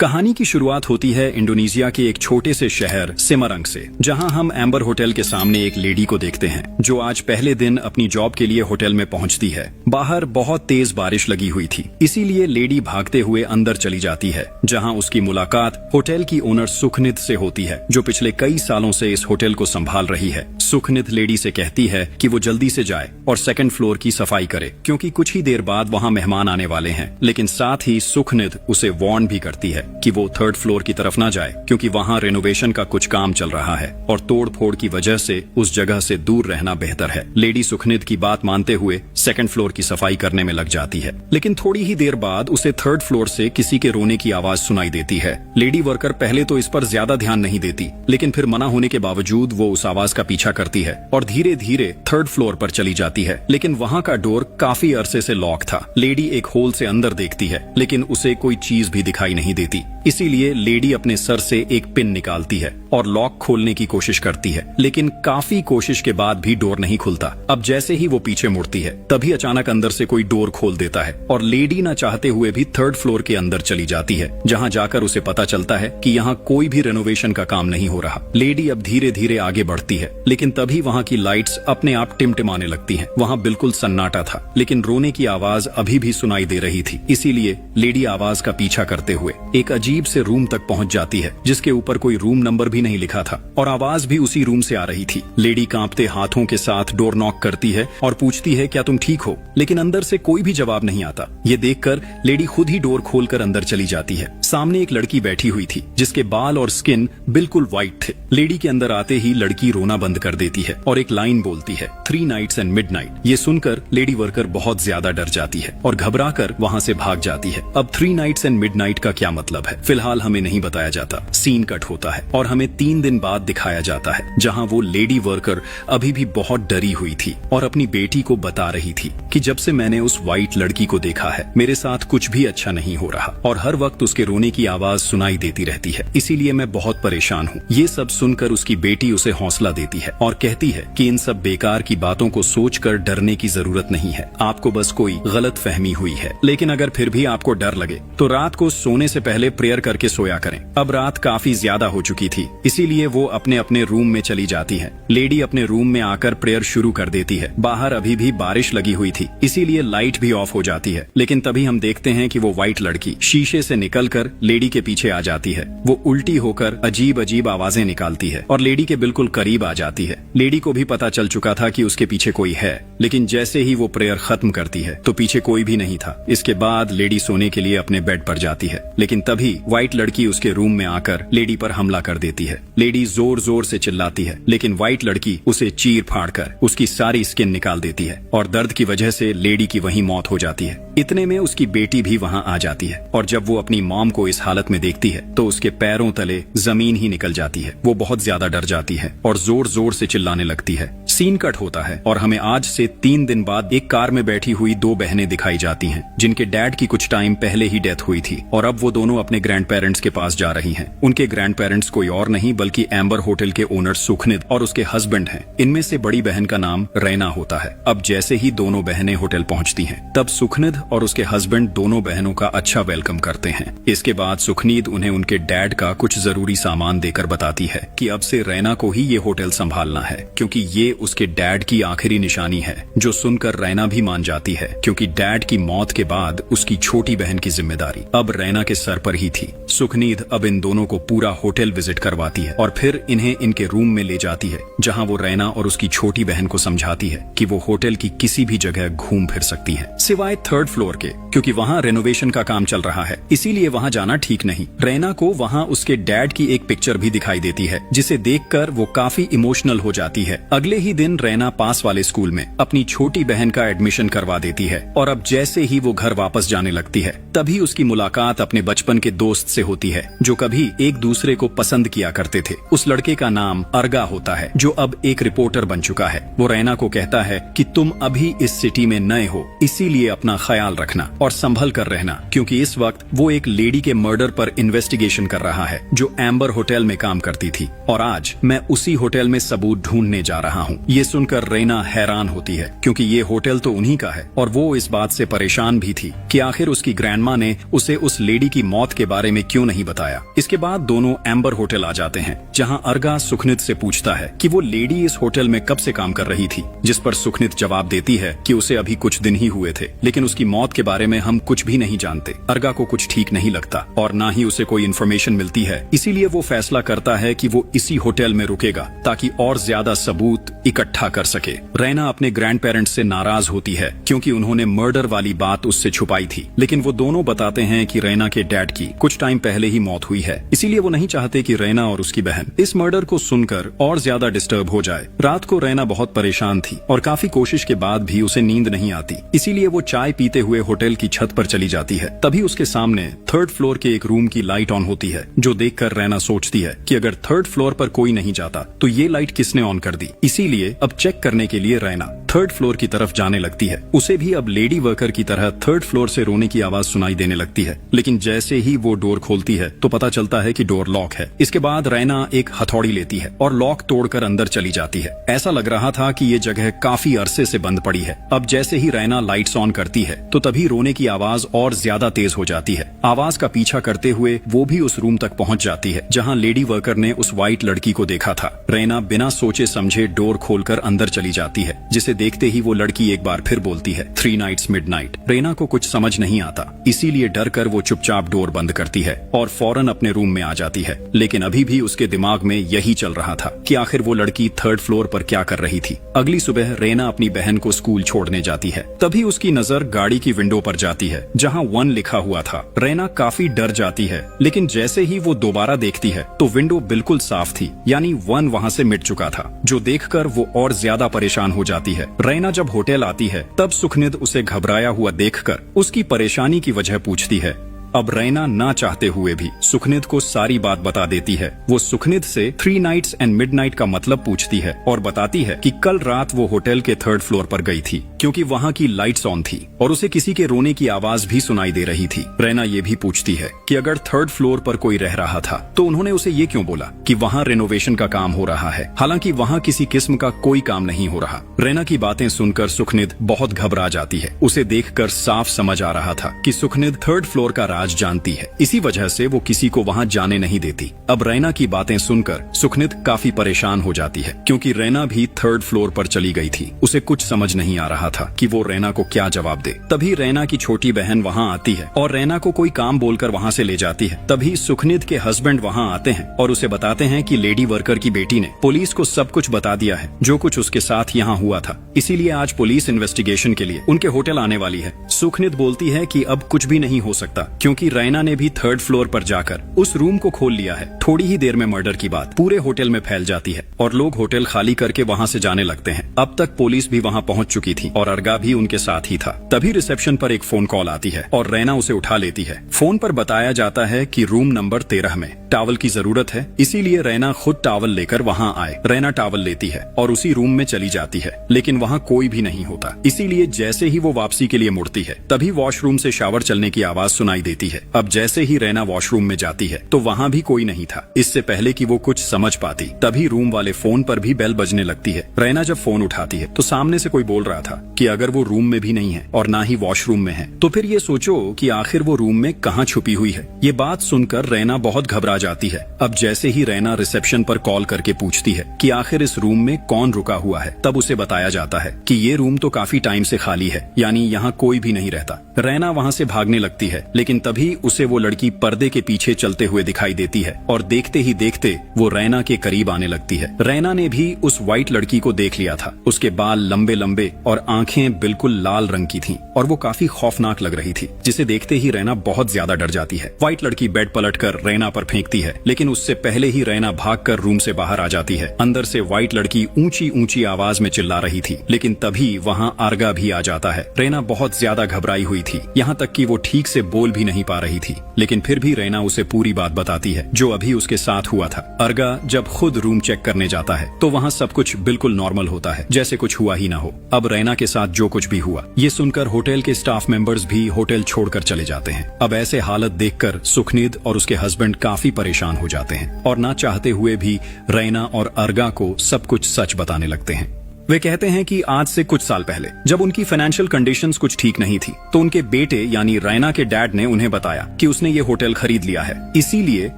कहानी की शुरुआत होती है इंडोनेशिया के एक छोटे से शहर सेमारंग से, जहां हम एम्बर होटल के सामने एक लेडी को देखते हैं जो आज पहले दिन अपनी जॉब के लिए होटल में पहुंचती है। बाहर बहुत तेज बारिश लगी हुई थी, इसीलिए लेडी भागते हुए अंदर चली जाती है, जहां उसकी मुलाकात होटल की ओनर सुखनिध से होती है, जो पिछले कई सालों से इस होटल को संभाल रही है। सुखनिध लेडी से कहती है कि वो जल्दी से जाए और सेकंड फ्लोर की सफाई करे, क्योंकि कुछ ही देर बाद वहां मेहमान आने वाले हैं। लेकिन साथ ही सुखनिध उसे वार्न भी करती है कि वो थर्ड फ्लोर की तरफ ना जाए, क्योंकि वहां रेनोवेशन का कुछ काम चल रहा है और तोड़ फोड़ की वजह से उस जगह से दूर रहना बेहतर है। लेडी सुखनिध की बात मानते हुए सेकंड फ्लोर की सफाई करने में लग जाती है, लेकिन थोड़ी ही देर बाद उसे थर्ड फ्लोर से किसी के रोने की आवाज सुनाई देती है। लेडी वर्कर पहले तो इस पर ज्यादा ध्यान नहीं देती, लेकिन फिर मना होने के बावजूद वो उस आवाज का पीछा करती है और धीरे धीरे थर्ड फ्लोर पर चली जाती है। लेकिन वहां का डोर काफी अरसे से लॉक था। लेडी एक होल से अंदर देखती है, लेकिन उसे कोई चीज भी दिखाई नहीं देती। इसीलिए लेडी अपने सर से एक पिन निकालती है और लॉक खोलने की कोशिश करती है, लेकिन काफी कोशिश के बाद भी डोर नहीं खुलता। अब जैसे ही वो पीछे मुड़ती है, तभी अचानक अंदर से कोई डोर खोल देता है और लेडी न चाहते हुए भी थर्ड फ्लोर के अंदर चली जाती है, जहां जाकर उसे पता चलता है कि यहाँ कोई भी रेनोवेशन का काम नहीं हो रहा। लेडी अब धीरे धीरे आगे बढ़ती है, लेकिन तभी वहाँ की लाइट्स अपने आप टिमटिमाने लगती हैं। वहाँ बिल्कुल सन्नाटा था, लेकिन रोने की आवाज अभी भी सुनाई दे रही थी। इसीलिए लेडी आवाज का पीछा करते हुए एक अजीब से रूम तक पहुंच जाती है, जिसके ऊपर कोई रूम नंबर भी नहीं लिखा था और आवाज भी उसी रूम से आ रही थी। लेडी कांपते हाथों के साथ डोर नॉक करती है और पूछती है, क्या तुम ठीक हो? लेकिन अंदर से कोई भी जवाब नहीं आता। ये देखकर लेडी खुद ही डोर खोलकर अंदर चली जाती है। सामने एक लड़की बैठी हुई थी, जिसके बाल और स्किन बिल्कुल व्हाइट थे। लेडी के अंदर आते ही लड़की रोना बंद कर देती है और एक लाइन बोलती है, 3 नाइट्स एंड मिडनाइट। ये सुनकर लेडी वर्कर बहुत ज्यादा डर जाती है और घबरा कर वहाँ से भाग जाती है। अब 3 नाइट्स एंड मिडनाइट का क्या मतलब है, फिलहाल हमें नहीं बताया जाता। सीन कट होता है और हमें 3 दिन बाद दिखाया जाता है, जहाँ वो लेडी वर्कर अभी भी बहुत डरी हुई थी और अपनी बेटी को बता रही थी कि जब से मैंने उस व्हाइट लड़की को देखा है, मेरे साथ कुछ भी अच्छा नहीं हो रहा और हर वक्त उसके रोने की आवाज सुनाई देती रहती है, इसीलिए मैं बहुत परेशान हूँ। ये सब सुनकर उसकी बेटी उसे हौसला देती है और कहती है कि इन सब बेकार की बातों को सोचकर डरने की जरूरत नहीं है, आपको बस कोई गलत फहमी हुई है। लेकिन अगर फिर भी आपको डर लगे तो रात को सोने से पहले प्रेयर करके सोया करें। अब रात काफी ज्यादा हो चुकी थी, इसीलिए वो अपने अपने रूम में चली जाती है। लेडी अपने रूम में आकर प्रेयर शुरू कर देती है। बाहर अभी भी बारिश लगी हुई थी, इसीलिए लाइट भी ऑफ हो जाती है। लेकिन तभी हम देखते हैं कि वो व्हाइट लड़की शीशे से निकलकर लेडी के पीछे आ जाती है। वो उल्टी होकर अजीब अजीब आवाजें निकालती है और लेडी के बिल्कुल करीब आ जाती है। लेडी को भी पता चल चुका था कि उसके पीछे कोई है, लेकिन जैसे ही वो प्रेयर खत्म करती है तो पीछे कोई भी नहीं था। इसके बाद लेडी सोने के लिए अपने बेड पर जाती है, लेकिन तभी व्हाइट लड़की उसके रूम में आकर लेडी पर हमला कर देती है। लेडी जोर जोर से चिल्लाती है, लेकिन व्हाइट लड़की उसे चीर फाड़ कर उसकी सारी स्किन निकाल देती है और दर्द की वजह से लेडी की वहीं मौत हो जाती है। इतने में उसकी बेटी भी वहां आ जाती है और जब वो अपनी मॉम को इस हालत में देखती है तो उसके पैरों तले जमीन ही निकल जाती है। वो बहुत ज्यादा डर जाती है और जोर जोर से चिल्लाने लगती है। सीन कट होता है और हमें आज से 3 दिन बाद एक कार में बैठी हुई 2 बहनें दिखाई जाती हैं, जिनके डैड की कुछ टाइम पहले ही डेथ हुई थी और अब वो दोनों अपने ग्रैंड पेरेंट्स के पास जा रही हैं। उनके ग्रैंड पेरेंट्स कोई और नहीं बल्कि एम्बर होटल के ओनर सुखनिध और उसके हस्बैंड हैं। इनमें से बड़ी बहन का नाम रैना होता है। अब जैसे ही दोनों बहनें होटल पहुंचती हैं, तब सुखनिध और उसके हस्बैंड दोनों बहनों का अच्छा वेलकम करते हैं। इसके बाद सुखनिध उन्हें उनके डैड का कुछ जरूरी सामान देकर बताती है कि अब से रैना को ही ये होटल संभालना है, क्योंकि ये उसके डैड की आखिरी निशानी है। जो सुनकर रैना भी मान जाती है, क्योंकि डैड की मौत के बाद उसकी छोटी बहन की जिम्मेदारी अब रैना के सर पर ही थी। सुखनिध अब इन दोनों को पूरा होटल विजिट करवाती है और फिर इन्हें इनके रूम में ले जाती है, जहां वो रैना और उसकी छोटी बहन को समझाती है कि वो होटल की किसी भी जगह घूम फिर सकती है, सिवाय थर्ड फ्लोर के, क्योंकि वहां रेनोवेशन का काम चल रहा है, इसीलिए वहां जाना ठीक नहीं। रैना को वहां उसके डैड की एक पिक्चर भी दिखाई देती है, जिसे देखकर वो काफी इमोशनल हो जाती है। अगले ही दिन रैना पास वाले स्कूल में अपनी छोटी बहन का एडमिशन करवा देती है और अब जैसे ही वो घर वापस जाने लगती है, तभी उसकी मुलाकात अपने बचपन के दोस्त से होती है, जो कभी एक दूसरे को पसंद किया करते थे। उस लड़के का नाम अर्गा होता है, जो अब एक रिपोर्टर बन चुका है। वो रैना को कहता है कि तुम अभी इस सिटी में नए हो, इसीलिए अपना ख्याल रखना और संभल कर रहना, क्योंकि इस वक्त वो एक लेडी के मर्डर पर इन्वेस्टिगेशन कर रहा है जो एम्बर होटल में काम करती थी, और आज मैं उसी होटल में सबूत ढूंढने जा रहा हूँ। ये सुनकर रैना हैरान होती है, क्योंकि ये होटल तो उन्हीं का है, और वो इस बात से परेशान भी थी कि आखिर उसकी ग्रैंडमा ने उसे उस लेडी की मौत के बारे में क्यों नहीं बताया। इसके बाद दोनों एम्बर होटल आ जाते हैं, जहां अर्गा सुखनित से पूछता है कि वो लेडी इस होटल में कब से काम कर रही थी, जिस पर सुखनित जवाब देती है कि उसे अभी कुछ दिन ही हुए थे, लेकिन उसकी मौत के बारे में हम कुछ भी नहीं जानते। अर्गा को कुछ ठीक नहीं लगता और ना ही उसे कोई इन्फॉर्मेशन मिलती है, इसीलिए वो फैसला करता है कि वो इसी होटल में रुकेगा ताकि और ज्यादा सबूत इकट्ठा कर सके। रैना अपने ग्रैंड पेरेंट्स से नाराज होती है क्योंकि उन्होंने मर्डर वाली बात उससे छुपाई थी, लेकिन वो दोनों बताते हैं कि रैना के डैड की कुछ टाइम पहले ही मौत हुई है, इसीलिए वो नहीं चाहते कि रैना और उसकी बहन इस मर्डर को सुनकर और ज्यादा डिस्टर्ब हो जाए। रात को रैना बहुत परेशान थी और काफी कोशिश के बाद भी उसे नींद नहीं आती, इसीलिए वो चाय पीते हुए होटल की छत पर चली जाती है। तभी उसके सामने 3rd फ्लोर के एक रूम की लाइट ऑन होती है, जो देखकर रैना सोचती है कि अगर 3rd फ्लोर पर कोई नहीं जाता तो ये लाइट किसने ऑन कर दी। इसीलिए अब चेक करने के लिए रैना 3rd फ्लोर की तरफ जाने लगती है। उसे भी अब लेडी वर्कर की तरह 3rd फ्लोर से रोने की आवाज सुनाई देने लगती है, लेकिन जैसे ही वो डोर खोलती है तो पता चलता है कि डोर लॉक है। इसके बाद रैना एक हथौड़ी लेती है और लॉक तोड़कर अंदर चली जाती है। ऐसा लग रहा था कि ये जगह काफी अरसे से बंद पड़ी है। अब जैसे ही रैना लाइट्स ऑन करती है तो तभी रोने की आवाज और ज्यादा तेज हो जाती है। आवाज का पीछा करते हुए वो भी उस रूम तक पहुंच जाती है जहां लेडी वर्कर ने उस व्हाइट लड़की को देखा था। रैना बिना सोचे समझे डोर खोलकर अंदर चली जाती है, जिसे देखते ही वो लड़की एक बार फिर बोलती है 3 नाइट्स मिडनाइट। रैना को कुछ समझ नहीं आता, इसीलिए डर कर वो चुपचाप डोर बंद करती है और फौरन अपने रूम में आ जाती है। लेकिन अभी भी उसके दिमाग में यही चल रहा था कि आखिर वो लड़की 3rd फ्लोर पर क्या कर रही थी। अगली सुबह रैना अपनी बहन को स्कूल छोड़ने जाती है, तभी उसकी नजर गाड़ी की विंडो पर जाती है जहां 1 लिखा हुआ था। रैना काफी डर जाती है, लेकिन जैसे ही वो दोबारा देखती है तो विंडो बिल्कुल साफ थी, यानी 1 वहां से मिट चुका था, जो देखकर वो और ज्यादा परेशान हो जाती है। रैना जब होटल आती है तब सुखनिध उसे घबराया हुआ देखकर उसकी परेशानी की वजह पूछती है। अब रैना ना चाहते हुए भी सुखनिध को सारी बात बता देती है। वो सुखनिध से 3 नाइट्स एंड मिडनाइट का मतलब पूछती है और बताती है कि कल रात वो होटल के 3rd फ्लोर पर गई थी, क्योंकि वहाँ की लाइट्स ऑन थी और उसे किसी के रोने की आवाज भी सुनाई दे रही थी। रैना ये भी पूछती है कि अगर 3rd फ्लोर पर कोई रह रहा था तो उन्होंने उसे ये क्यों बोला कि वहाँ रेनोवेशन का काम हो रहा है, हालांकि वहाँ किसी किस्म का कोई काम नहीं हो रहा। रैना की बातें सुनकर सुखनिध बहुत घबरा जाती है। उसे देखकर साफ समझ आ रहा था कि सुखनिध 3rd फ्लोर का राज जानती है, इसी वजह से वो किसी को वहां जाने नहीं देती। अब रैना की बातें सुनकर सुखनिध काफी परेशान हो जाती है, क्योंकि रैना भी 3rd फ्लोर पर चली गई थी। उसे कुछ समझ नहीं आ रहा था कि वो रैना को क्या जवाब दे। तभी रैना की छोटी बहन वहां आती है और रैना को कोई काम बोलकर वहां से ले जाती है। तभी सुखनिध के हस्बैंड वहां आते हैं और उसे बताते हैं कि लेडी वर्कर की बेटी ने पुलिस को सब कुछ बता दिया है, जो कुछ उसके साथ यहाँ हुआ था, इसीलिए आज पुलिस इन्वेस्टिगेशन के लिए उनके होटल आने वाली है। सुखनिध बोलती है कि अब कुछ भी नहीं हो सकता, क्योंकि रैना ने भी 3rd फ्लोर पर जाकर उस रूम को खोल लिया है। थोड़ी ही देर में मर्डर की बात पूरे होटल में फैल जाती है और लोग होटल खाली करके वहां से जाने लगते हैं। अब तक पुलिस भी वहां पहुंच चुकी थी और अर्गा भी उनके साथ ही था। तभी रिसेप्शन पर एक फोन कॉल आती है और रैना उसे उठा लेती है। फोन पर बताया जाता है कि रूम नंबर 13 में टॉवल की जरूरत है, इसीलिए रैना खुद टॉवल लेकर वहां आए। रैना टॉवल लेती है और उसी रूम में चली जाती है, लेकिन वहां कोई भी नहीं होता। इसीलिए जैसे ही वो वापसी के लिए मुड़ती है तभी वॉशरूम से शावर चलने की आवाज सुनाई देती है। अब जैसे ही रैना वॉशरूम में जाती है तो वहां भी कोई नहीं था। इससे पहले कि वो कुछ समझ पाती तभी रूम वाले फोन पर भी बेल बजने लगती है। रैना जब फोन उठाती है तो सामने से कोई बोल रहा था कि अगर वो रूम में भी नहीं है और ना ही वॉशरूम में है तो फिर ये सोचो कि आखिर वो रूम में कहाँ छुपी हुई है। ये बात सुनकर रैना बहुत घबरा जाती है। अब जैसे ही रैना रिसेप्शन पर कॉल करके पूछती है कि आखिर इस रूम में कौन रुका हुआ है, तब उसे बताया जाता है कि ये रूम तो काफी टाइम से खाली है, यानी यहाँ कोई भी नहीं रहता। रैना वहाँ से भागने लगती है, लेकिन तभी उसे वो लड़की पर्दे के पीछे चलते हुए दिखाई देती है और देखते ही देखते वो रैना के करीब आने लगती है। रैना ने भी उस व्हाइट लड़की को देख लिया था। उसके बाल लंबे लंबे और आंखें बिल्कुल लाल रंग की थीं और वो काफी खौफनाक लग रही थी, जिसे देखते ही रैना बहुत ज्यादा डर जाती है। व्हाइट लड़की बेड पलटकर रैना पर फेंकती है, लेकिन उससे पहले ही रैना भागकर रूम से बाहर आ जाती है। अंदर से व्हाइट लड़की ऊंची ऊंची आवाज में चिल्ला रही थी, लेकिन तभी वहाँ अर्गा भी आ जाता है। रैना बहुत ज्यादा घबराई हुई थी, यहाँ तक कि वो ठीक से बोल भी नहीं नहीं पा रही थी, लेकिन फिर भी रैना उसे पूरी बात बताती है जो अभी उसके साथ हुआ था। अर्गा जब खुद रूम चेक करने जाता है तो वहाँ सब कुछ बिल्कुल नॉर्मल होता है, जैसे कुछ हुआ ही ना हो। अब रैना के साथ जो कुछ भी हुआ, ये सुनकर होटल के स्टाफ मेंबर्स भी होटल छोड़कर चले जाते हैं। अब ऐसे हालत देखकर सुखनीद और उसके हस्बैंड काफी परेशान हो जाते हैं और ना चाहते हुए भी रैना और अर्गा को सब कुछ सच बताने लगते हैं। वे कहते हैं कि आज से कुछ साल पहले जब उनकी फाइनेंशियल कंडीशंस कुछ ठीक नहीं थी तो उनके बेटे यानी रैना के डैड ने उन्हें बताया कि उसने ये होटल खरीद लिया है, इसीलिए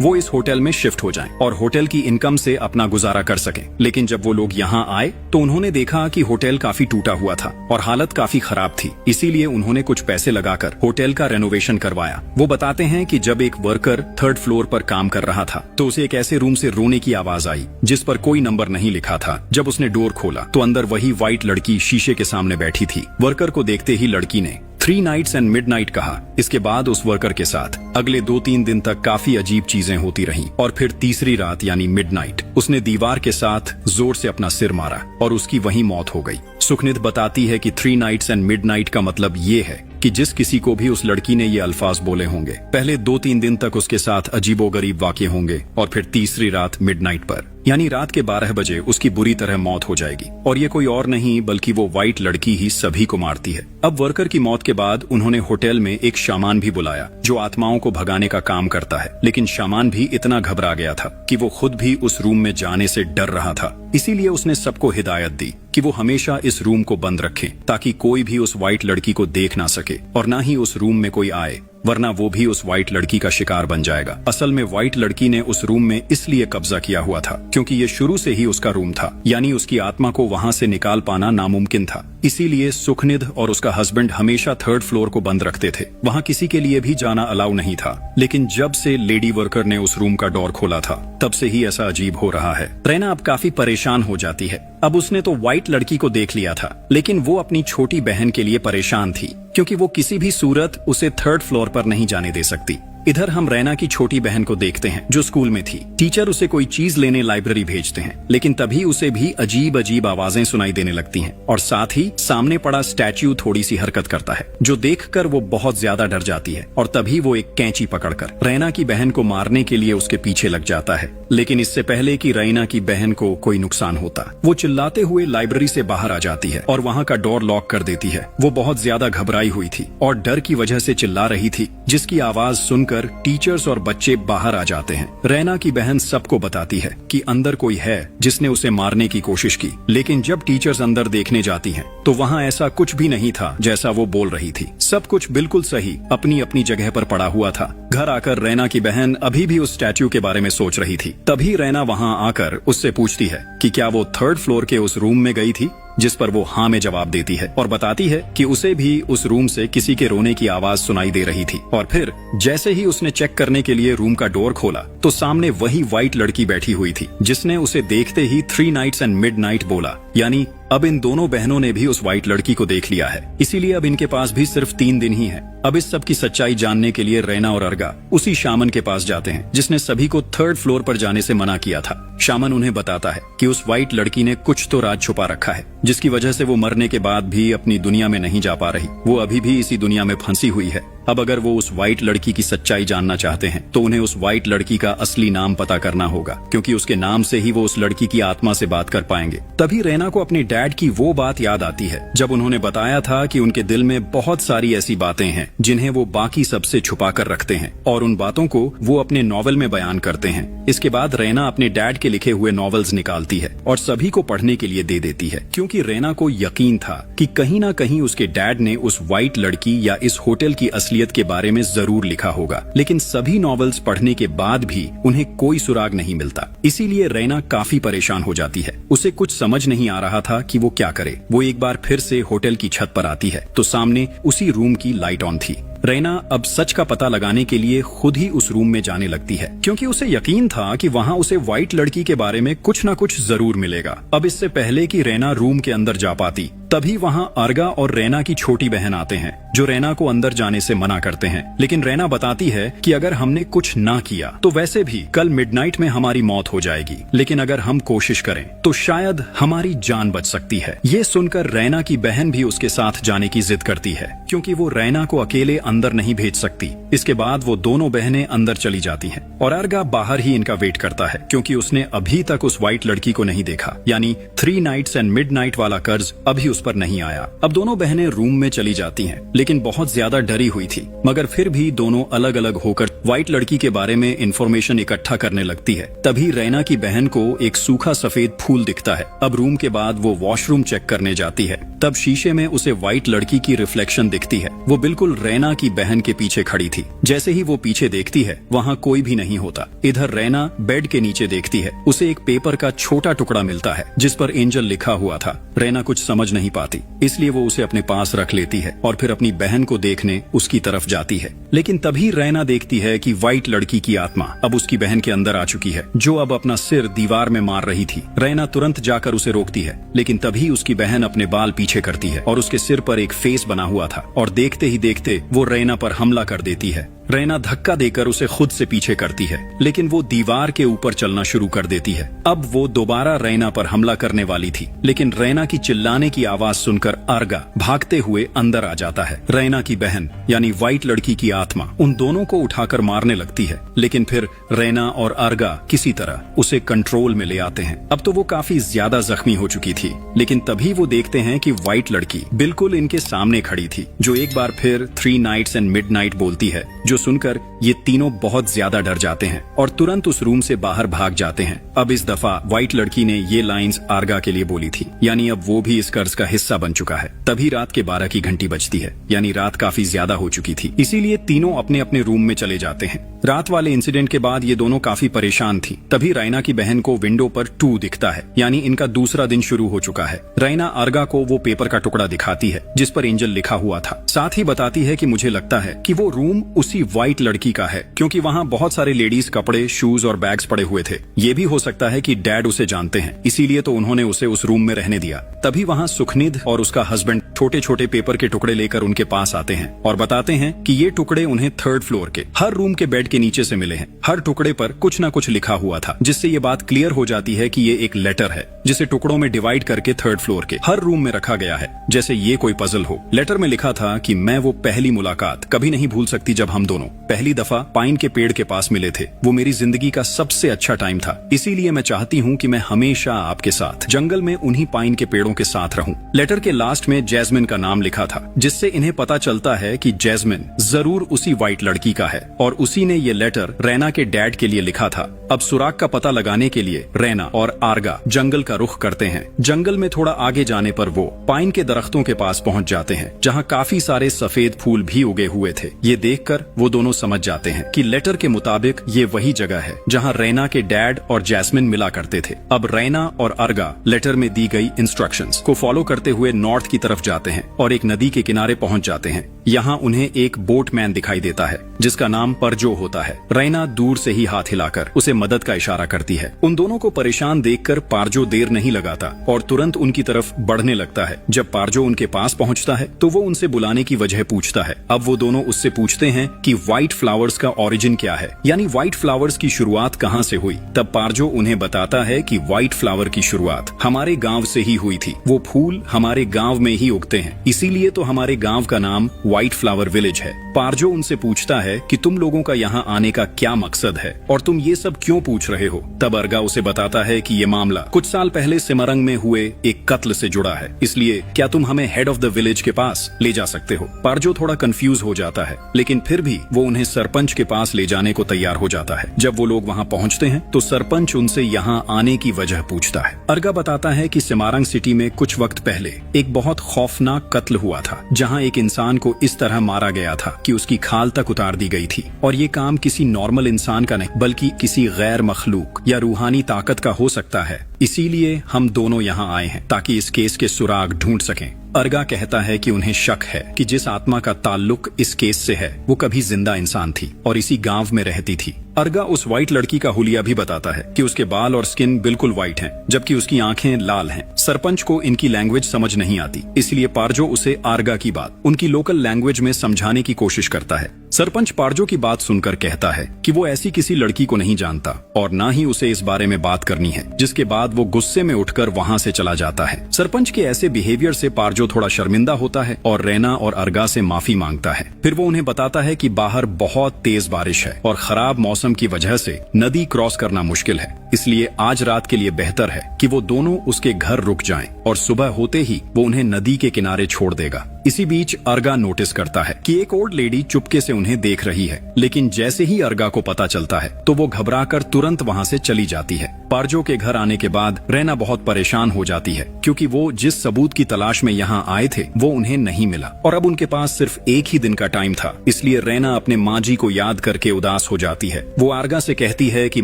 वो इस होटल में शिफ्ट हो जाएं और होटल की इनकम से अपना गुजारा कर सकें। लेकिन जब वो लोग यहाँ आए तो उन्होंने देखा कि होटल काफी टूटा हुआ था और हालत काफी खराब थी, इसीलिए उन्होंने कुछ पैसे लगाकर होटल का रेनोवेशन करवाया। वो बताते हैं कि जब एक वर्कर 3rd फ्लोर पर काम कर रहा था तो उसे एक ऐसे रूम से रोने की आवाज आई जिस पर कोई नंबर नहीं लिखा था। जब उसने डोर खोला तो अंदर वही व्हाइट लड़की शीशे के सामने बैठी थी। वर्कर को देखते ही लड़की ने 3 नाइट्स एंड मिडनाइट कहा। इसके बाद उस वर्कर के साथ अगले 2-3 दिन तक काफी अजीब चीजें होती रहीं और फिर तीसरी रात यानी मिडनाइट उसने दीवार के साथ जोर से अपना सिर मारा और उसकी वहीं मौत हो गई। सुखनीत बताती है कि 3 नाइट्स एंड मिडनाइट का मतलब ये है कि जिस किसी को भी उस लड़की ने ये अल्फाज बोले होंगे, पहले 2-3 दिन तक उसके साथ अजीबोगरीब वाक़े होंगे और फिर तीसरी रात मिडनाइट पर यानी रात के 12 बजे उसकी बुरी तरह मौत हो जाएगी। और ये कोई और नहीं बल्कि वो व्हाइट लड़की ही सभी को मारती है। अब वर्कर की मौत के बाद उन्होंने होटल में एक शामान भी बुलाया जो आत्माओं को भगाने का काम करता है, लेकिन शामान भी इतना घबरा गया था कि वो खुद भी उस रूम में जाने से डर रहा था। इसीलिए उसने सबको हिदायत दी कि वो हमेशा इस रूम को बंद रखें ताकि कोई भी उस व्हाइट लड़की को देख ना सके और ना ही उस रूम में कोई आए, वरना वो भी उस व्हाइट लड़की का शिकार बन जाएगा। असल में व्हाइट लड़की ने उस रूम में इसलिए कब्जा किया हुआ था क्योंकि ये शुरू से ही उसका रूम था, यानी उसकी आत्मा को वहाँ से निकाल पाना नामुमकिन था। इसीलिए सुखनिध और उसका हस्बैंड हमेशा 3rd फ्लोर को बंद रखते थे, वहाँ किसी के लिए भी जाना अलाउ नहीं था। लेकिन जब से लेडी वर्कर ने उस रूम का डोर खोला था तब से ही ऐसा अजीब हो रहा है। रैना अब काफी परेशान हो जाती है। अब उसने तो व्हाइट लड़की को देख लिया था, लेकिन वो अपनी छोटी बहन के लिए परेशान थी क्योंकि वो किसी भी सूरत उसे 3rd फ्लोर पर नहीं जाने दे सकती। इधर हम रैना की छोटी बहन को देखते हैं जो स्कूल में थी। टीचर उसे कोई चीज लेने लाइब्रेरी भेजते हैं, लेकिन तभी उसे भी अजीब अजीब आवाजें सुनाई देने लगती हैं और साथ ही सामने पड़ा स्टैच्यू थोड़ी सी हरकत करता है जो देखकर वो बहुत ज्यादा डर जाती है और तभी वो एक कैंची पकड़कर रैना की बहन को मारने के लिए उसके पीछे लग जाता है। लेकिन इससे पहले कि रैना की बहन को कोई नुकसान होता, वो चिल्लाते हुए लाइब्रेरी से बाहर आ जाती है और वहाँ का डोर लॉक कर देती है। वो बहुत ज्यादा घबराई हुई थी और डर की वजह से चिल्ला रही थी, जिसकी आवाज सुनकर टीचर्स और बच्चे बाहर आ जाते हैं। रैना की बहन सबको बताती है कि अंदर कोई है जिसने उसे मारने की कोशिश की, लेकिन जब टीचर्स अंदर देखने जाती हैं तो वहाँ ऐसा कुछ भी नहीं था जैसा वो बोल रही थी। सब कुछ बिल्कुल सही अपनी अपनी जगह पर पड़ा हुआ था। घर आकर रैना की बहन अभी भी उस स्टैच्यू के बारे में सोच रही थी। तभी रैना वहाँ आकर उससे पूछती है कि क्या वो 3rd फ्लोर के उस रूम में गई थी, जिस पर वो हाँ में जवाब देती है और बताती है कि उसे भी उस रूम से किसी के रोने की आवाज सुनाई दे रही थी। और फिर जैसे ही उसने चेक करने के लिए रूम का डोर खोला तो सामने वही व्हाइट लड़की बैठी हुई थी जिसने उसे देखते ही 3 नाइट्स एंड मिडनाइट बोला। यानी अब इन दोनों बहनों ने भी उस व्हाइट लड़की को देख लिया है, इसीलिए अब इनके पास भी सिर्फ 3 दिन ही है। अब इस सब की सच्चाई जानने के लिए रैना और अर्गा उसी शामन के पास जाते हैं जिसने सभी को 3rd फ्लोर पर जाने से मना किया था। शामन उन्हें बताता है कि उस व्हाइट लड़की ने कुछ तो राज छुपा रखा है जिसकी वजह से वो मरने के बाद भी अपनी दुनिया में नहीं जा पा रही। वो अभी भी इसी दुनिया में फंसी हुई है। अब अगर वो उस व्हाइट लड़की की सच्चाई जानना चाहते हैं तो उन्हें उस व्हाइट लड़की का असली नाम पता करना होगा, क्योंकि उसके नाम से ही वो उस लड़की की आत्मा से बात कर पाएंगे। तभी रैना को अपने डैड की वो बात याद आती है जब उन्होंने बताया था कि उनके दिल में बहुत सारी ऐसी बातें हैं जिन्हें वो बाकी सबसे छुपा कर रखते हैं और उन बातों को वो अपने नॉवल में बयान करते हैं। इसके बाद रैना अपने डैड के लिखे हुए नॉवेल्स निकालती है और सभी को पढ़ने के लिए दे देती है, क्योंकि रैना को यकीन था कि कहीं ना कहीं उसके डैड ने उस व्हाइट लड़की या इस होटल की असलियत के बारे में जरूर लिखा होगा। लेकिन सभी नॉवेल्स पढ़ने के बाद भी उन्हें कोई सुराग नहीं मिलता। इसीलिए रैना काफी परेशान हो जाती है। उसे कुछ समझ नहीं आ रहा था कि वो क्या करे। वो एक बार फिर से होटल की छत पर आती है तो सामने उसी रूम की लाइट ऑन थी। रैना अब सच का पता लगाने के लिए खुद ही उस रूम में जाने लगती है, क्योंकि उसे यकीन था कि वहाँ उसे व्हाइट लड़की के बारे में कुछ न कुछ जरूर मिलेगा। अब इससे पहले कि रैना रूम के अंदर जा पाती, तभी वहाँ अर्गा और रैना की छोटी बहन आते हैं जो रैना को अंदर जाने से मना करते हैं। लेकिन रैना बताती है कि अगर हमने कुछ ना किया तो वैसे भी कल मिडनाइट में हमारी मौत हो जाएगी, लेकिन अगर हम कोशिश करें तो शायद हमारी जान बच सकती है। ये सुनकर रैना की बहन भी उसके साथ जाने की जिद करती है, क्योंकि वो रैना को अकेले अंदर नहीं भेज सकती। इसके बाद वो दोनों बहनें अंदर चली जाती हैं और अर्गा बाहर ही इनका वेट करता है, क्योंकि उसने अभी तक उस व्हाइट लड़की को नहीं देखा, यानी 3 नाइट्स एंड मिडनाइट वाला कर्ज अभी उस पर नहीं आया। अब दोनों बहनें रूम में चली जाती हैं, लेकिन बहुत ज्यादा डरी हुई थी, मगर फिर भी दोनों अलग अलग होकर व्हाइट लड़की के बारे में इंफॉर्मेशन इकट्ठा करने लगती है। तभी रैना की बहन को एक सूखा सफेद फूल दिखता है। अब रूम के बाद वो वॉशरूम चेक करने जाती है, तब शीशे में उसे व्हाइट लड़की की रिफ्लेक्शन दिखती है। वो बिल्कुल रैना की बहन के पीछे खड़ी थी। जैसे ही वो पीछे देखती है, वहाँ कोई भी नहीं होता। इधर रैना बेड के नीचे देखती है, उसे एक पेपर का छोटा टुकड़ा मिलता है जिस पर एंजल लिखा हुआ था। रैना कुछ समझ नहीं पाती, इसलिए वो उसे अपने पास रख लेती है और फिर अपनी बहन को देखने उसकी तरफ जाती है। लेकिन तभी रैना देखती है कि व्हाइट लड़की की आत्मा अब उसकी बहन के अंदर आ चुकी है, जो अब अपना सिर दीवार में मार रही थी। रैना तुरंत जाकर उसे रोकती है, लेकिन तभी उसकी बहन अपने बाल पीछे करती है और उसके सिर पर एक फेस बना हुआ था और देखते ही देखते वो रैना पर हमला कर देती है। रैना धक्का देकर उसे खुद से पीछे करती है, लेकिन वो दीवार के ऊपर चलना शुरू कर देती है। अब वो दोबारा रैना पर हमला करने वाली थी, लेकिन रैना की चिल्लाने की आवाज सुनकर अर्गा भागते हुए अंदर आ जाता है। रैना की बहन यानी व्हाइट लड़की की आत्मा उन दोनों को उठाकर मारने लगती है, लेकिन फिर रैना और अर्गा किसी तरह उसे कंट्रोल में ले आते हैं। अब तो वो काफी ज्यादा जख्मी हो चुकी थी, लेकिन तभी वो देखते हैं कि व्हाइट लड़की बिल्कुल इनके सामने खड़ी थी, जो एक बार फिर 3 नाइट्स एंड मिडनाइट बोलती है, जो सुनकर ये तीनों बहुत ज्यादा डर जाते हैं और तुरंत उस रूम से बाहर भाग जाते हैं। अब इस दफा व्हाइट लड़की ने ये लाइंस आर्गा के लिए बोली थी, यानी अब वो भी इस कर्ज का हिस्सा बन चुका है। तभी रात के 12 की घंटी बजती है, यानी रात काफी ज्यादा हो चुकी थी, इसीलिए तीनों अपने अपने रूम में चले जाते हैं। रात वाले इंसिडेंट के बाद ये दोनों काफी परेशान थी। तभी रैना की बहन को विंडो पर 2 दिखता है, यानी इनका दूसरा दिन शुरू हो चुका है। रैना अर्गा को वो पेपर का टुकड़ा दिखाती है जिस पर एंजल लिखा हुआ था। साथ ही बताती है कि मुझे लगता है कि वो रूम उसी व्हाइट लड़की का है, क्योंकि वहाँ बहुत सारे लेडीज कपड़े, शूज और बैग्स पड़े हुए थे। ये भी हो सकता है कि डैड उसे जानते हैं, इसीलिए तो उन्होंने उसे उस रूम में रहने दिया। तभी वहाँ सुखनिध और उसका हस्बैंड छोटे छोटे पेपर के टुकड़े लेकर उनके पास आते हैं और बताते हैं कि ये टुकड़े उन्हें 3rd फ्लोर के हर रूम के बेड के नीचे से मिले हैं। हर टुकड़े पर कुछ न कुछ लिखा हुआ था, जिससे ये बात क्लियर हो जाती है कि ये एक लेटर है जिसे टुकड़ों में डिवाइड करके 3rd फ्लोर के हर रूम में रखा गया है, जैसे ये कोई पजल हो। लेटर में लिखा था कि मैं वो पहली मुलाकात कभी नहीं भूल सकती जब हम दोनों पहली दफा पाइन के पेड़ के पास मिले थे। वो मेरी जिंदगी का सबसे अच्छा टाइम था, इसीलिए मैं चाहती हूँ कि मैं हमेशा आपके साथ जंगल में उन्हीं पाइन के पेड़ों के साथ रहूं। लेटर के लास्ट में जैस्मिन का नाम लिखा था, जिससे इन्हें पता चलता है कि जैस्मिन जरूर उसी व्हाइट लड़की का है और उसी ने ये लेटर रैना के डैड के लिए लिखा था। अब सुराग का पता लगाने के लिए रैना और आर्गा जंगल का रुख करते हैं। जंगल में थोड़ा आगे जाने पर वो पाइन के दरख्तों के पास पहुंच जाते हैं, जहां काफी सारे सफेद फूल भी उगे हुए थे। ये देखकर वो दोनों समझ जाते हैं कि लेटर के मुताबिक ये वही जगह है जहां रैना के डैड और जैस्मिन मिला करते थे। अब रैना और अर्गा लेटर में दी गई इंस्ट्रक्शंस को फॉलो करते हुए नॉर्थ की तरफ जाते हैं और एक नदी के किनारे पहुंच जाते हैं। यहाँ उन्हें एक बोटमैन दिखाई देता है जिसका नाम परजो होता है। रैना दूर से ही हाथ हिलाकर उसे मदद का इशारा करती है। उन दोनों को परेशान देखकर पारजो देर नहीं लगाता और तुरंत उनकी तरफ बढ़ने लगता है। जब पारजो उनके पास पहुंचता है तो वो उनसे बुलाने की वजह पूछता है। अब वो दोनों उससे पूछते हैं कि व्हाइट फ्लावर्स का ओरिजिन क्या है, यानी व्हाइट फ्लावर्स की शुरुआत कहाँ से हुई। तब पारजो उन्हें बताता है कि व्हाइट फ्लावर की शुरुआत हमारे गाँव से ही हुई थी। वो फूल हमारे गाँव में ही उगते हैं, इसीलिए तो हमारे गाँव का नाम व्हाइट फ्लावर विलेज है। पारजो उनसे पूछता है कि तुम लोगों का यहाँ आने का क्या मकसद है और तुम ये सब क्यों पूछ रहे हो। तब अर्गा उसे बताता है कि ये मामला कुछ साल पहले सिमरंग में हुए एक कत्ल से जुड़ा है, इसलिए क्या तुम हमें हेड ऑफ द विलेज के पास ले जा सकते हो। पारजो थोड़ा कंफ्यूज हो जाता है, लेकिन फिर भी वो उन्हें सरपंच के पास ले जाने को तैयार हो जाता है। जब वो लोग वहाँ पहुँचते हैं तो सरपंच उनसे यहाँ आने की वजह पूछता है। अर्गा बताता है कि सिमारंग सिटी में कुछ वक्त पहले एक बहुत खौफनाक कत्ल हुआ था, जहाँ एक इंसान को इस तरह मारा गया था कि उसकी खाल तक उतार दी गई थी। और ये काम किसी नॉर्मल इंसान का नहीं बल्कि किसी गैर मखलूक या रूहानी ताकत का हो सकता है। इसीलिए हम दोनों यहाँ आए हैं ताकि इस केस के सुराग ढूंढ सकें। अर्गा कहता है कि उन्हें शक है कि जिस आत्मा का ताल्लुक इस केस से है वो कभी जिंदा इंसान थी और इसी गांव में रहती थी। अर्गा उस व्हाइट लड़की का हुलिया भी बताता है कि उसके बाल और स्किन बिल्कुल व्हाइट हैं, जबकि उसकी आंखें लाल हैं। सरपंच को इनकी लैंग्वेज समझ नहीं आती, इसलिए पारजो उसे आर्गा की बात उनकी लोकल लैंग्वेज में समझाने की कोशिश करता है। सरपंच पारजो की बात सुनकर कहता है कि वो ऐसी किसी लड़की को नहीं जानता और ना ही उसे इस बारे में बात करनी है, जिसके बाद वो गुस्से में उठकर वहाँ से चला जाता है। सरपंच के ऐसे बिहेवियर से पारजो थोड़ा शर्मिंदा होता है और रैना और अर्गा से माफी मांगता है। फिर वो उन्हें बताता है कि बाहर बहुत तेज बारिश है और खराब मौसम की वजह से नदी क्रॉस करना मुश्किल है, इसलिए आज रात के लिए बेहतर है कि वो दोनों उसके घर रुक जाएं और सुबह होते ही वो उन्हें नदी के किनारे छोड़ देगा। इसी बीच अर्गा नोटिस करता है कि एक ओल्ड लेडी चुपके से उन्हें देख रही है, लेकिन जैसे ही अर्गा को पता चलता है तो वो घबराकर तुरंत वहाँ से चली जाती है। पारजो के घर आने के बाद रैना बहुत परेशान हो जाती है, क्योंकि वो जिस सबूत की तलाश में यहाँ आए थे वो उन्हें नहीं मिला और अब उनके पास सिर्फ एक ही दिन का टाइम था। इसलिए रैना अपने माँ जी को याद करके उदास हो जाती है। वो अर्गा से कहती है कि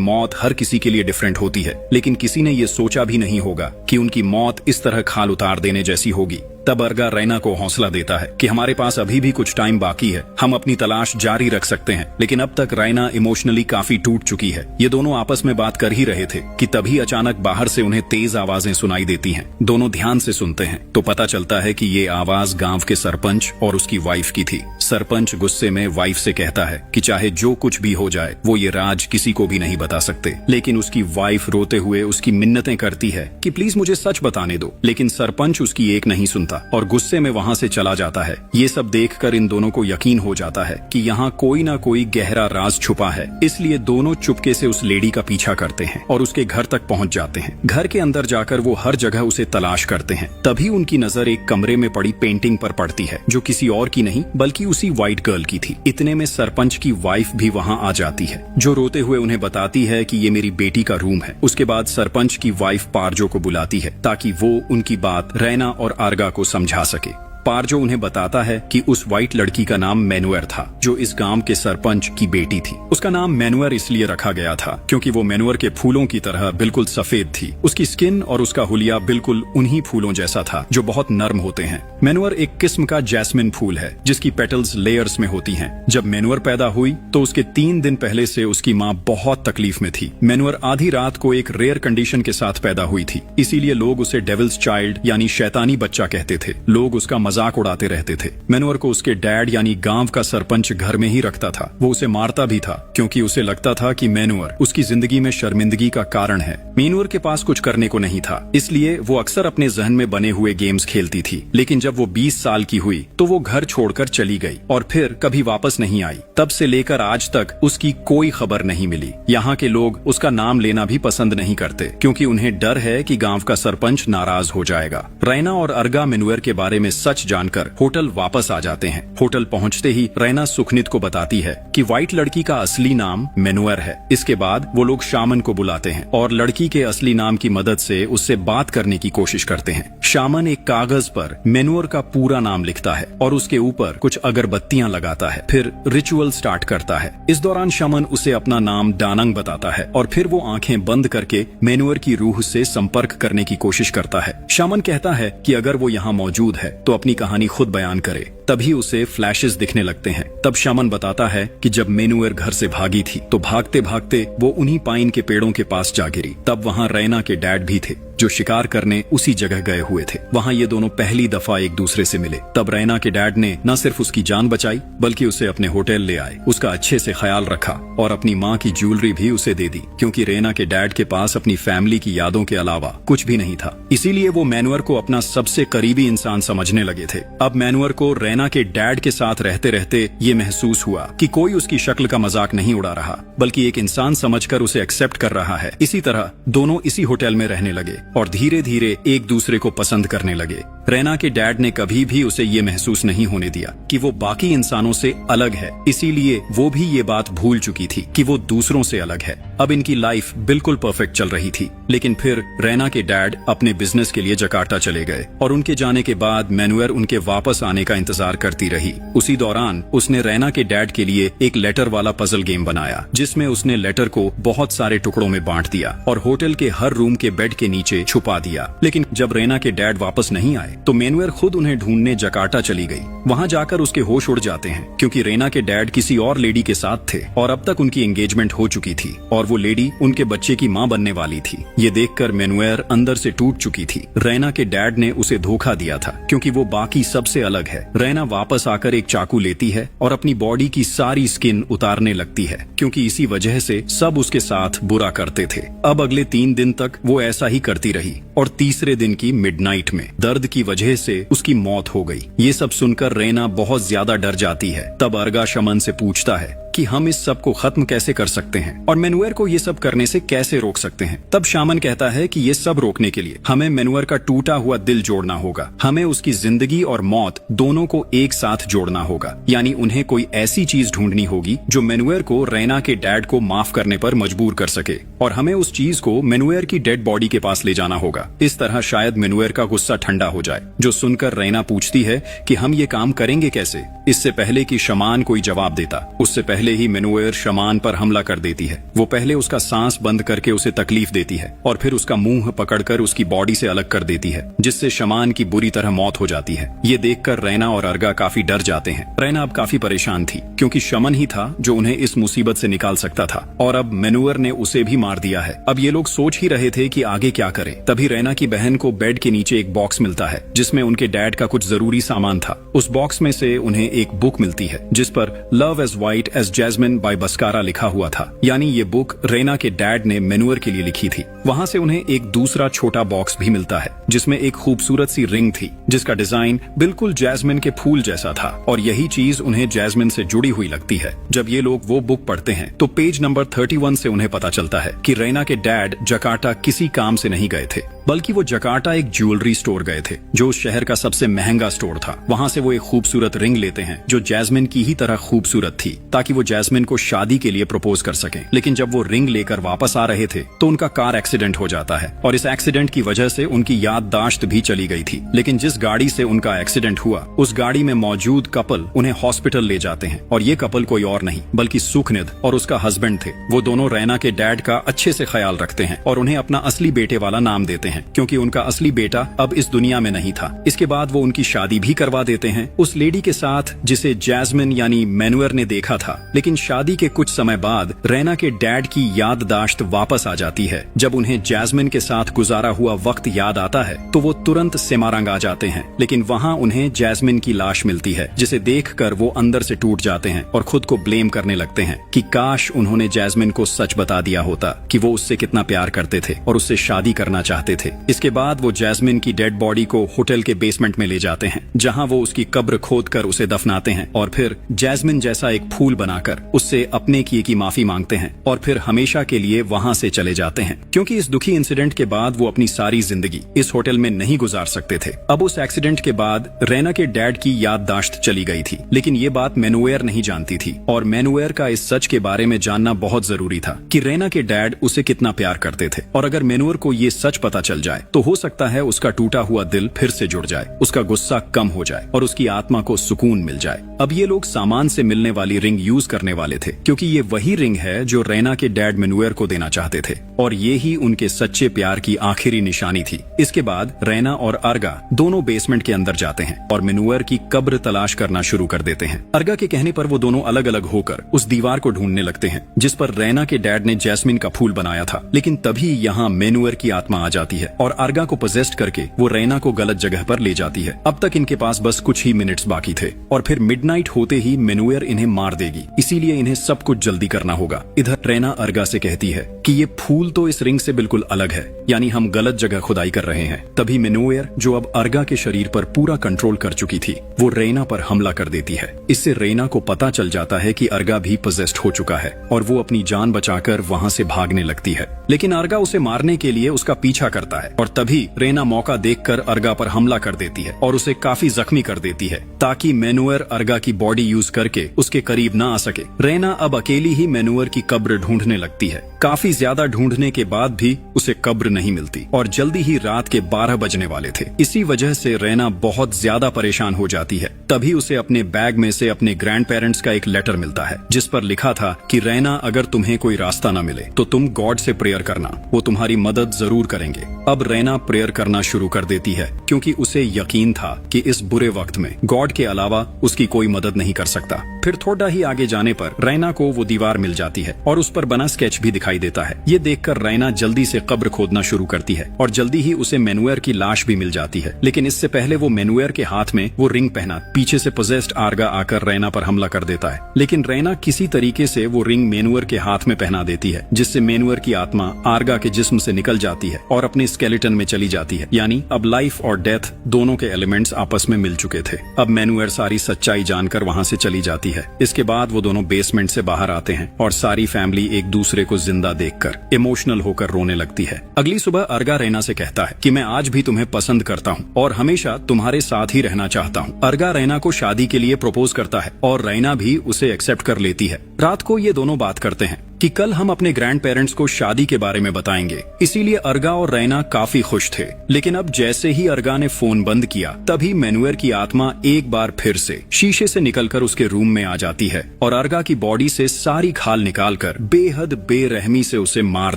मौत हर किसी के लिए डिफरेंट होती है, लेकिन किसी ने ये सोचा भी नहीं होगा कि उनकी मौत इस तरह खाल उतार देने जैसी होगी। तब अर्गा रैना को हौसला देता है कि हमारे पास अभी भी कुछ टाइम बाकी है, हम अपनी तलाश जारी रख सकते हैं। लेकिन अब तक रैना इमोशनली काफी टूट चुकी है। ये दोनों आपस में बात कर ही रहे थे कि तभी अचानक बाहर से उन्हें तेज आवाजें सुनाई देती हैं। दोनों ध्यान से सुनते हैं तो पता चलता है कि ये आवाज गांव के सरपंच और उसकी वाइफ की थी। सरपंच गुस्से में वाइफ से कहता है कि चाहे जो कुछ भी हो जाए वो ये राज किसी को भी नहीं बता सकते, लेकिन उसकी वाइफ रोते हुए उसकी मिन्नतें करती है कि प्लीज मुझे सच बताने दो। लेकिन सरपंच उसकी एक नहीं सुनता और गुस्से में वहाँ से चला जाता है। ये सब देखकर इन दोनों को यकीन हो जाता है कि यहाँ कोई ना कोई गहरा राज छुपा है, इसलिए दोनों चुपके से उस लेडी का पीछा करते हैं और उसके घर तक पहुँच जाते हैं। घर के अंदर जाकर वो हर जगह उसे तलाश करते हैं। तभी उनकी नजर एक कमरे में पड़ी पेंटिंग पर पड़ती है, जो किसी और की नहीं बल्कि उसी व्हाइट गर्ल की थी। इतने में सरपंच की वाइफ भी वहाँ आ जाती है, जो रोते हुए उन्हें बताती है कि ये मेरी बेटी का रूम है। उसके बाद सरपंच की वाइफ पारजो को बुलाती है ताकि वो उनकी बात रैना और अर्गा को समझा सके। पारजो उन्हें बताता है कि उस व्हाइट लड़की का नाम मैनुअर था, जो इस गांव के सरपंच की बेटी थी। उसका नाम मैनुअर इसलिए रखा गया था क्योंकि वो मैनुअर के फूलों की तरह बिल्कुल सफेद थी। उसकी स्किन और उसका हुलिया बिल्कुल उन्हीं फूलों जैसा था जो बहुत नर्म होते हैं। मैनुअर एक किस्म का जैस्मिन फूल है जिसकी पेटल्स लेयर्स में होती हैं। जब मैनुअर पैदा हुई तो उसके 3 दिन पहले से उसकी माँ बहुत तकलीफ में थी। मैनुअर आधी रात को एक रेयर कंडीशन के साथ पैदा हुई थी, इसीलिए लोग उसे डेविल्स चाइल्ड यानी शैतानी बच्चा कहते थे। लोग उसका मजाक उड़ाते रहते थे। मैनुअर को उसके डैड यानी गांव का सरपंच घर में ही रखता था। वो उसे मारता भी था क्योंकि उसे लगता था कि मैनुअर उसकी जिंदगी में शर्मिंदगी का कारण है। मैनुअर के पास कुछ करने को नहीं था, इसलिए वो अक्सर अपने जहन में बने हुए गेम्स खेलती थी। लेकिन जब वो 20 साल की हुई तो वो घर छोड़कर चली गई और फिर कभी वापस नहीं आई। तब से लेकर आज तक उसकी कोई खबर नहीं मिली। यहाँ के लोग उसका नाम लेना भी पसंद नहीं करते क्योंकि उन्हें डर है कि गांव का सरपंच नाराज हो जाएगा। रैना और अर्गा मैनुअर के बारे में सच जानकर होटल वापस आ जाते हैं। होटल पहुंचते ही रैना सुखनीत को बताती है कि व्हाइट लड़की का असली नाम मैनुअर है। इसके बाद वो लोग शामन को बुलाते हैं और लड़की के असली नाम की मदद से उससे बात करने की कोशिश करते हैं। शामन एक कागज पर मैनुअर का पूरा नाम लिखता है और उसके ऊपर कुछ अगरबत्तियां लगाता है, फिर रिचुअल स्टार्ट करता है। इस दौरान शामन उसे अपना नाम डानंग बताता है और फिर वो आंखें बंद करके मैनुअर की रूह से संपर्क करने की कोशिश करता है। शामन कहता है कि अगर वो यहाँ मौजूद है तो अपनी कहानी खुद बयान करे। तभी उसे फ्लैशेस दिखने लगते हैं। तब शामन बताता है कि जब मैनुअर घर से भागी थी तो भागते भागते वो उन्हीं पाइन के पेड़ों के पास जा गिरी। तब वहाँ रैना के डैड भी थे जो शिकार करने उसी जगह गए हुए थे। वहाँ ये दोनों पहली दफा एक दूसरे से मिले। तब रैना के डैड ने न सिर्फ उसकी जान बचाई बल्कि उसे अपने होटल ले आए, उसका अच्छे से ख्याल रखा और अपनी माँ की ज्वेलरी भी उसे दे दी, क्योंकि रैना के डैड के पास अपनी फैमिली की यादों के अलावा कुछ भी नहीं था। इसीलिए वो मैनुअर को अपना सबसे करीबी इंसान समझने लगे थे। अब मैनुअर को रैना के डैड के साथ रहते रहते ये महसूस हुआ कि कोई उसकी शक्ल का मजाक नहीं उड़ा रहा बल्कि एक इंसान समझकर उसे एक्सेप्ट कर रहा है। इसी तरह दोनों इसी होटल में रहने लगे और धीरे धीरे एक दूसरे को पसंद करने लगे। रैना के डैड ने कभी भी उसे ये महसूस नहीं होने दिया कि वो बाकी इंसानों से अलग है, इसीलिए वो भी ये बात भूल चुकी थी कि वो दूसरों से अलग है। अब इनकी लाइफ बिल्कुल परफेक्ट चल रही थी। लेकिन फिर रैना के डैड अपने बिजनेस के लिए जकार्ता चले गए और उनके जाने के बाद मैनुअर उनके वापस आने का इंतजार करती रही। उसी दौरान उसने रैना के डैड के लिए एक लेटर वाला पजल गेम बनाया, जिसमें उसने लेटर को बहुत सारे टुकड़ों में बांट दिया और होटल के हर रूम के बेड के नीचे छुपा दिया। लेकिन जब रैना के डैड वापस नहीं आए तो मेनुअर खुद उन्हें ढूंढने जकार्ता चली गई। वहां जाकर उसके होश उड़ जाते हैं क्योंकि रेना के डैड किसी और लेडी के साथ थे और अब तक उनकी एंगेजमेंट हो चुकी थी और वो लेडी उनके बच्चे की मां बनने वाली थी। ये देखकर मेनुअर अंदर से टूट चुकी थी। रेना के डैड ने उसे धोखा दिया था क्योंकि वो बाकी सबसे अलग है। रेना वापस आकर एक चाकू लेती है और अपनी बॉडी की सारी स्किन उतारने लगती है क्योंकि इसी वजह से सब उसके साथ बुरा करते थे। अब अगले 3 दिन तक वो ऐसा ही करती रही और तीसरे दिन की मिडनाइट में दर्द की वजह से उसकी मौत हो गई। ये सब सुनकर रेना बहुत ज्यादा डर जाती है। तब अर्गा शमन से पूछता है कि हम इस सब को खत्म कैसे कर सकते हैं और मेनुअर को ये सब करने से कैसे रोक सकते हैं। तब शामन कहता है कि ये सब रोकने के लिए हमें मेनुअर का टूटा हुआ दिल जोड़ना होगा। हमें उसकी जिंदगी और मौत दोनों को एक साथ जोड़ना होगा, यानी उन्हें कोई ऐसी चीज ढूंढनी होगी जो मेनुअर को रेना के डैड को माफ करने पर मजबूर कर सके और हमें उस चीज को मेनुअर की डेड बॉडी के पास ले जाना होगा। इस तरह शायद मेनुअर का गुस्सा ठंडा हो जाए। जो सुनकर रेना पूछती है कि हम ये काम करेंगे कैसे। इससे पहले कि शमान कोई जवाब देता, उससे पहले ही मेनुअर शमान पर हमला कर देती है। वो पहले उसका सांस बंद करके उसे तकलीफ देती है और फिर उसका मुंह पकड़कर उसकी बॉडी से अलग कर देती है, जिससे शमान की बुरी तरह मौत हो जाती है। ये देखकर रेना और अर्गा काफी डर जाते हैं। रेना अब काफी परेशान थी क्योंकि शमन ही था जो उन्हें इस मुसीबत से निकाल सकता था और अब मेनुअर ने उसे भी मार दिया है। अब ये लोग सोच ही रहे थे कि आगे क्या करें। तभी रेना की बहन को बेड के नीचे एक बॉक्स मिलता है जिसमें उनके डैड का कुछ जरूरी सामान था। उस बॉक्स में से उन्हें एक बुक मिलती है जिस पर love as white as jasmine by बस्कारा लिखा हुआ था, यानी ये बुक रेना के डैड ने मेनुअर के लिए लिखी थी। वहाँ से उन्हें एक दूसरा छोटा बॉक्स भी मिलता है जिसमें एक खूबसूरत सी रिंग थी जिसका डिजाइन बिल्कुल जैस्मिन के फूल जैसा था और यही चीज उन्हें जैस्मिन से जुड़ी हुई लगती है। जब ये लोग वो बुक पढ़ते हैं तो पेज नंबर 31 से उन्हें पता चलता है कि रेना के डैड जकार्ता किसी काम से नहीं गए थे, बल्कि वो जकार्ता एक ज्वेलरी स्टोर गए थे जो उस शहर का सबसे महंगा स्टोर था। वहाँ से वो एक खूबसूरत रिंग लेते हैं जो जैस्मिन की ही तरह खूबसूरत थी ताकि वो जैस्मिन को शादी के लिए प्रपोज कर सकें। लेकिन जब वो रिंग लेकर वापस आ रहे थे तो उनका कार एक्सीडेंट हो जाता है और इस एक्सीडेंट की वजह से उनकी याददाश्त भी चली गई थी। लेकिन जिस गाड़ी से उनका एक्सीडेंट हुआ उस गाड़ी में मौजूद कपल उन्हें हॉस्पिटल ले जाते हैं और ये कपल कोई और नहीं बल्कि सुखनिध और उसका हस्बैंड थे। वो दोनों रेना के डैड का अच्छे से ख्याल रखते हैं और उन्हें अपना असली बेटे वाला नाम देते हैं क्योंकि उनका असली बेटा अब इस दुनिया में नहीं था। इसके बाद वो उनकी शादी भी करवा देते हैं उस लेडी के साथ जिसे जैस्मिन यानी मेनुअर ने देखा था। लेकिन शादी के कुछ समय बाद रेना के डैड की याददाश्त वापस आ जाती है। जब उन्हें जैस्मिन के साथ गुजारा हुआ वक्त याद आता है तो वो तुरंत सेमारंग आ जाते हैं। लेकिन वहाँ उन्हें जैस्मिन की लाश मिलती है जिसे देखकर वो अंदर से टूट जाते हैं और खुद को ब्लेम करने लगते हैं कि काश उन्होंने जैस्मिन को सच बता दिया होता कि वो उससे कितना प्यार करते थे और उससे शादी करना चाहते थे। इसके बाद वो जैस्मिन की डेड बॉडी को होटल के बेसमेंट में ले जाते हैं जहाँ वो उसकी कब्र खोदकर उसे दफनाते हैं और फिर जैस्मिन जैसा एक फूल बनाकर उससे अपने किए की माफी मांगते हैं और फिर हमेशा के लिए वहाँ से चले जाते हैं क्योंकि इस दुखी इंसिडेंट के बाद वो अपनी सारी जिंदगी इस होटल में नहीं गुजार सकते थे। अब उस एक्सीडेंट के बाद रेना के डैड की याददाश्त चली गई थी, लेकिन ये बात मेनुअर नहीं जानती थी और मेनुअर का इस सच के बारे में जानना बहुत जरूरी था कि रेना के डैड उसे कितना प्यार करते थे। और अगर मेनुअर को ये सच पता चल जाए तो हो सकता है उसका टूटा हुआ दिल फिर से जुड़ जाए, उसका गुस्सा कम हो जाए और उसकी आत्मा को सुकून मिल जाए। अब ये लोग सामान से मिलने वाली रिंग यूज करने वाले थे क्योंकि ये वही रिंग है जो रेना के डैड मेनुअर को देना चाहते थे और ये ही उनके सच्चे प्यार की आखिरी निशानी थी। इसके बाद रेना और अर्गा दोनों बेसमेंट के अंदर जाते हैं और मेनुअर की कब्र तलाश करना शुरू कर देते हैं। अर्गा के कहने पर वो दोनों अलग अलग होकर उस दीवार को ढूंढने लगते हैं जिस पर रेना के डैड ने जैस्मिन का फूल बनाया था। लेकिन तभी यहाँ मेनुअर की आत्मा आ जाती है और अर्गा को पोजेस्ट करके वो रेना को गलत जगह पर ले जाती है। अब तक इनके पास बस कुछ ही मिनट्स बाकी थे और फिर मिडनाइट होते ही मेनुअर इन्हें मार देगी, इसीलिए इन्हें सब कुछ जल्दी करना होगा। इधर रेना अर्गा से कहती है कि ये फूल तो इस रिंग से बिल्कुल अलग है, यानी हम गलत जगह खुदाई कर रहे हैं। तभी मेनुअर जो अब अर्गा के शरीर पर पूरा कंट्रोल कर चुकी थी वो रेना पर हमला कर देती है। इससे रेना को पता चल जाता है कि अर्गा भी पोजेस्ड हो चुका है और वो अपनी जान बचाकर वहाँ से भागने लगती है। लेकिन अर्गा उसे मारने के लिए उसका पीछा करता है और तभी रेना मौका देखकर अर्गा पर हमला कर देती है और उसे काफी जख्मी कर देती है ताकि मेनुअर अर्गा की बॉडी यूज करके उसके करीब ना आ सके। रेना अब अकेली ही मेनुअर की कब्र ढूंढने लगती है काफी ज्यादा ढूंढने के बाद भी उसे कब्र नहीं मिलती और जल्दी ही रात के 12 बजने वाले थे। इसी वजह से रैना बहुत ज्यादा परेशान हो जाती है। तभी उसे अपने बैग में से अपने ग्रैंड पेरेंट्स का एक लेटर मिलता है जिस पर लिखा था कि रैना, अगर तुम्हें कोई रास्ता न मिले तो तुम गॉड से प्रेयर करना, वो तुम्हारी मदद जरूर करेंगे। अब रैना प्रेयर करना शुरू कर देती है क्योंकि उसे यकीन था कि इस बुरे वक्त में गॉड के अलावा उसकी कोई मदद नहीं कर सकता। फिर थोड़ा ही आगे जाने पर रैना को वो दीवार मिल जाती है और उस पर बना स्केच भी दिखाई देता है। ये देखकर रैना जल्दी से कब्र खोदना शुरू करती है और जल्दी ही उसे मैनुअर की लाश भी मिल जाती है। लेकिन इससे पहले वो मैनुअर के हाथ में वो रिंग पहना पीछे से पोजेस्ड आर्गा आकर रैना पर हमला कर देता है। लेकिन रैना किसी तरीके से वो रिंग मैनुअर के हाथ में पहना देती है जिससे मैनुअर की आत्मा आर्गा के जिस्म से निकल जाती है और अपने स्केलेटन में चली जाती है। यानी अब लाइफ और डेथ दोनों के एलिमेंट्स आपस में मिल चुके थे। अब मैनुअर सारी सच्चाई जानकर वहाँ से चली जाती है। इसके बाद वो दोनों बेसमेंट से बाहर आते हैं और सारी फैमिली एक दूसरे को जिंदा देखकर इमोशनल होकर रोने लगती है। अगली सुबह अर्गा रैना से कहता है कि मैं आज भी तुम्हें पसंद करता हूँ और हमेशा तुम्हारे साथ ही रहना चाहता हूँ। अर्गा रैना को शादी के लिए प्रपोज करता है और रैना भी उसे एक्सेप्ट कर लेती है। रात को ये दोनों बात करते हैं कि कल हम अपने ग्रैंड पेरेंट्स को शादी के बारे में बताएंगे, इसीलिए अर्गा और रैना काफी खुश थे। लेकिन अब जैसे ही अर्गा ने फोन बंद किया तभी मैनुअर की आत्मा एक बार फिर से शीशे से निकलकर उसके रूम में आ जाती है और अर्गा की बॉडी से सारी खाल निकालकर बेहद बेरहमी से उसे मार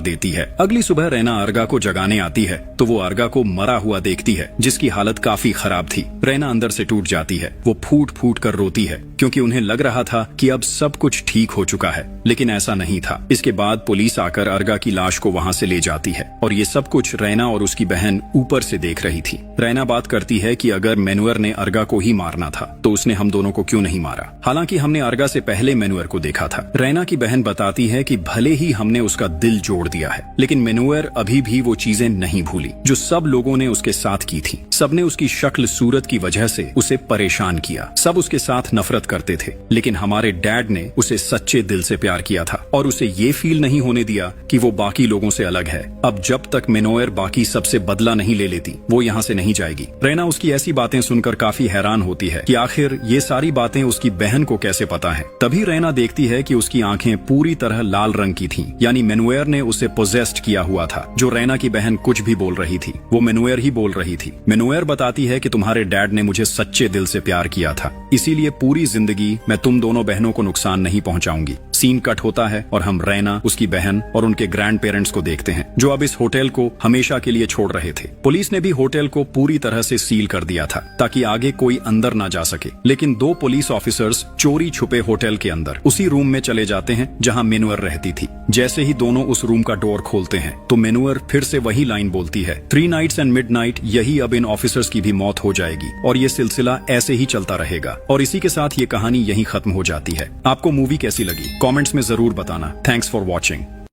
देती है। अगली सुबह रैना अर्गा को जगाने आती है तो वो अर्गा को मरा हुआ देखती है जिसकी हालत काफी खराब थी। रैना अंदर से टूट जाती है। वो फूट फूट कर रोती है क्योंकि उन्हें लग रहा था कि अब सब कुछ ठीक हो चुका है, लेकिन ऐसा नहीं था। इसके बाद पुलिस आकर अर्गा की लाश को वहाँ से ले जाती है और ये सब कुछ रैना और उसकी बहन ऊपर से देख रही थी। रैना बात करती है कि अगर मैनुअर ने अर्गा को ही मारना था तो उसने हम दोनों को क्यों नहीं मारा, हालांकि हमने अर्गा से पहले मैनुअर को देखा था। रैना की बहन बताती है कि भले ही हमने उसका दिल जोड़ दिया है लेकिन मैनुअर अभी भी वो चीजें नहीं भूली जो सब लोगों ने उसके साथ की थी। सबने उसकी शक्ल सूरत की वजह से उसे परेशान किया। सब उसके साथ नफरत करते थे लेकिन हमारे डैड ने उसे सच्चे दिल से प्यार किया था और उसे ये फील नहीं होने दिया कि वो बाकी लोगों से अलग है। अब जब तक मैनुअर बाकी सबसे बदला नहीं ले लेती वो यहाँ से नहीं जाएगी। रैना उसकी ऐसी बातें सुनकर काफी हैरान होती है कि आखिर ये सारी बातें उसकी बहन को कैसे पता है। तभी रैना देखती है कि उसकी आंखें पूरी तरह लाल रंग की थीं, यानी मैनुअर ने उसे पोजेस्ड किया हुआ था। जो रैना की बहन कुछ भी बोल रही थी वो मैनुअर ही बोल रही थी। मैनुअर बताती है कि तुम्हारे डैड ने मुझे सच्चे दिल से प्यार किया था, इसीलिए पूरी जिंदगी मैं तुम दोनों बहनों को नुकसान नहीं पहुंचाऊंगी। सीन कट होता है और हम रैना, उसकी बहन और उनके ग्रैंड पेरेंट्स को देखते हैं जो अब इस होटल को हमेशा के लिए छोड़ रहे थे। पुलिस ने भी होटल को पूरी तरह से सील कर दिया था ताकि आगे कोई अंदर ना जा सके। लेकिन 2 पुलिस ऑफिसर्स चोरी छुपे होटल के अंदर उसी रूम में चले जाते हैं जहां मैनुअर रहती थी। जैसे ही दोनों उस रूम का डोर खोलते हैं तो मैनुअर फिर से वही लाइन बोलती है, 3 नाइट्स एंड मिडनाइट, यही अब इन ऑफिसर्स की भी मौत हो जाएगी और ये सिलसिला ऐसे ही चलता रहेगा। और इसी के साथ ये कहानी यहीं खत्म हो जाती है। आपको मूवी कैसी लगी कमेंट्स में जरूर बताना। Thanks for watching.